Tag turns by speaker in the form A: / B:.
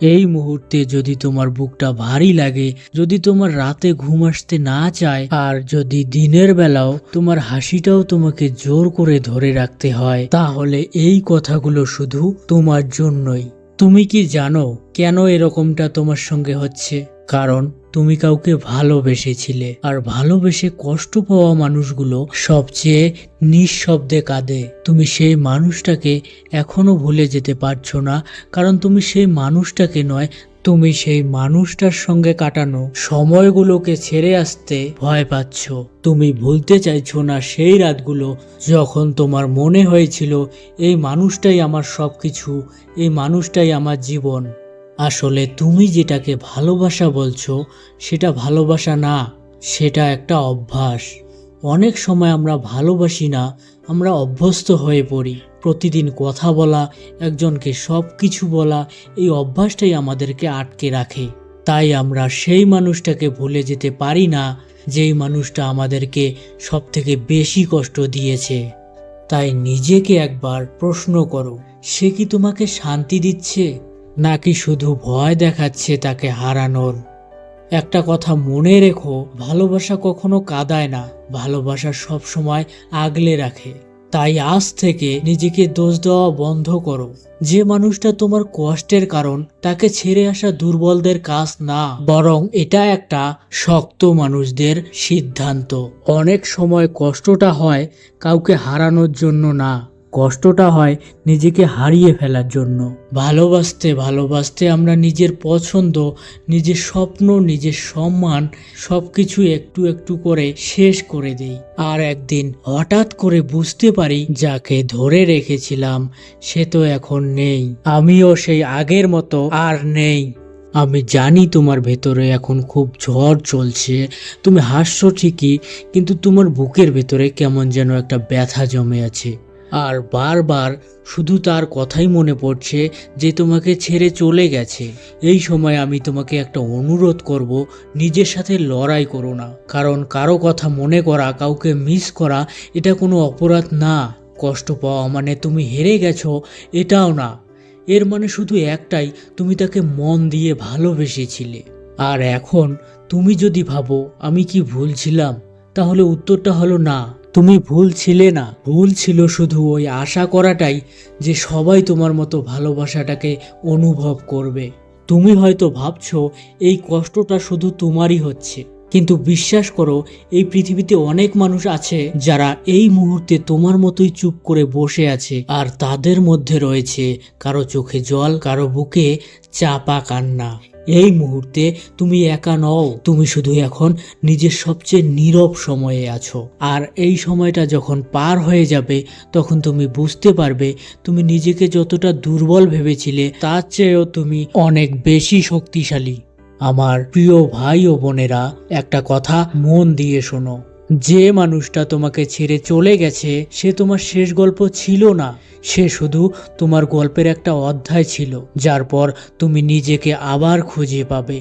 A: এই মুহূর্তে যদি তোমার বুকটা ভারী লাগে, যদি তোমার রাতে ঘুম আসতে না চায়, আর যদি দিনের বেলাও তোমার হাসিটাও তোমাকে জোর করে ধরে রাখতে হয়, তাহলে এই কথাগুলো শুধু তোমার জন্যই। তুমি কি জানো কেন এরকমটা তোমার সঙ্গে হচ্ছে? কারণ তুমি কাউকে ভালোবেসেছিলে, আর ভালোবেসে কষ্ট পাওয়া মানুষগুলো সবচেয়ে নিঃশব্দে কাঁদে। তুমি সেই মানুষটাকে এখনো ভুলে যেতে পারছো না, কারণ তুমি সেই মানুষটাকে নয়, তুমি সেই মানুষটার সঙ্গে কাটানো সময়গুলোকে ছেড়ে আসতে ভয় পাচ্ছ। তুমি ভুলতে চাইছো না সেই রাতগুলো যখন তোমার মনে হয়েছিল এই মানুষটাই আমার সবকিছু, এই মানুষটাই আমার জীবন। আসলে তুমি যেটাকে ভালোবাসা বলছো সেটা ভালোবাসা না, সেটা একটা অভ্যাস। অনেক সময় আমরা ভালোবাসি না, আমরা অভ্যস্ত হয়ে পড়ি। প্রতিদিন কথা বলা, একজনকে সব কিছু বলা, এই অভ্যাসটাই আমাদেরকে আটকে রাখে। তাই আমরা সেই মানুষটাকে ভুলে যেতে পারি না যেই মানুষটা আমাদেরকে সব থেকে বেশি কষ্ট দিয়েছে। তাই নিজেকে একবার প্রশ্ন করো, সে কি তোমাকে শান্তি দিচ্ছে, নাকি শুধু ভয় দেখাচ্ছে তাকে হারানোর? একটা কথা মনে রেখো, ভালোবাসা কখনো কাঁদায় না, ভালোবাসা সব সময় আগলে রাখে। তাই আজ থেকে নিজেকে দোষ দেওয়া বন্ধ করো। যে মানুষটা তোমার কষ্টের কারণ, তাকে ছেড়ে আসা দুর্বলদের কাজ না, বরং এটা একটা শক্ত মানুষদের সিদ্ধান্ত। অনেক সময় কষ্টটা হয় কাউকে হারানোর জন্য না, কষ্টটা হয় নিজেকে হারিয়ে ফেলার জন্য। ভালোবাসতে ভালোবাসতে আমরা নিজের পছন্দ, নিজের স্বপ্ন, নিজের সম্মান সবকিছু একটু একটু করে শেষ করে দেই। আর একদিন হঠাৎ করে বুঝতে পারি যাকে ধরে রেখেছিলাম সে তো এখন নেই, আমিও সেই আগের মতো আর নেই। আমি জানি তোমার ভেতরে এখন খুব ঝড় চলছে, তুমি হাসছো ঠিকই, কিন্তু তোমার বুকের ভেতরে কেমন যেন একটা ব্যথা জমে আছে। আর বারবার শুধু তার কথাই মনে পড়ছে যে তোমাকে ছেড়ে চলে গেছে। এই সময় আমি তোমাকে একটা অনুরোধ করব, নিজের সাথে লড়াই করো না। কারণ কারো কথা মনে করা, কাউকে মিস করা, এটা কোনো অপরাধ না। কষ্ট পাওয়া মানে তুমি হেরে গেছো এটাও না, এর মানে শুধু একটাই, তুমি তাকে মন দিয়ে ভালোবেসেছিলে। আর এখন তুমি যদি ভাবো আমি কি ভুল ছিলাম, তাহলে উত্তরটা হলো না, তুমি ভুল ছিলে না। ভুল ছিল শুধু ওই আশা করাটাই যে সবাই তোমার মতো ভালোবাসাটাকে অনুভব করবে। তুমি হয়তো ভাবছো এই কষ্টটা শুধু তোমারই হচ্ছে, কিন্তু বিশ্বাস করো এই পৃথিবীতে অনেক মানুষ আছে যারা এই মুহূর্তে তোমার মতোই চুপ করে বসে আছে। আর তাদের মধ্যে রয়েছে কারো চোখে জল, কারো বুকে চাপা কান্না। এই মুহূর্তে তুমি একা নও, তুমি শুধু এখন নিজের সবচেয়ে নীরব সময়ে আছো। আর এই সময়টা যখন পার হয়ে যাবে তখন তুমি বুঝতে পারবে তুমি নিজেকে যতটা দুর্বল ভেবেছিলে তার চেয়েও তুমি অনেক বেশি শক্তিশালী। আমার প্রিয় ভাই ও বোনেরা, একটা কথা মন দিয়ে শোনো, যে মানুষটা তোমাকে ছেড়ে চলে গেছে সে তোমার শেষ গল্প ছিল না, সে শুধু তোমার গল্পের একটা অধ্যায় ছিল, যার পর তুমি নিজেকে আবার খুঁজে পাবে।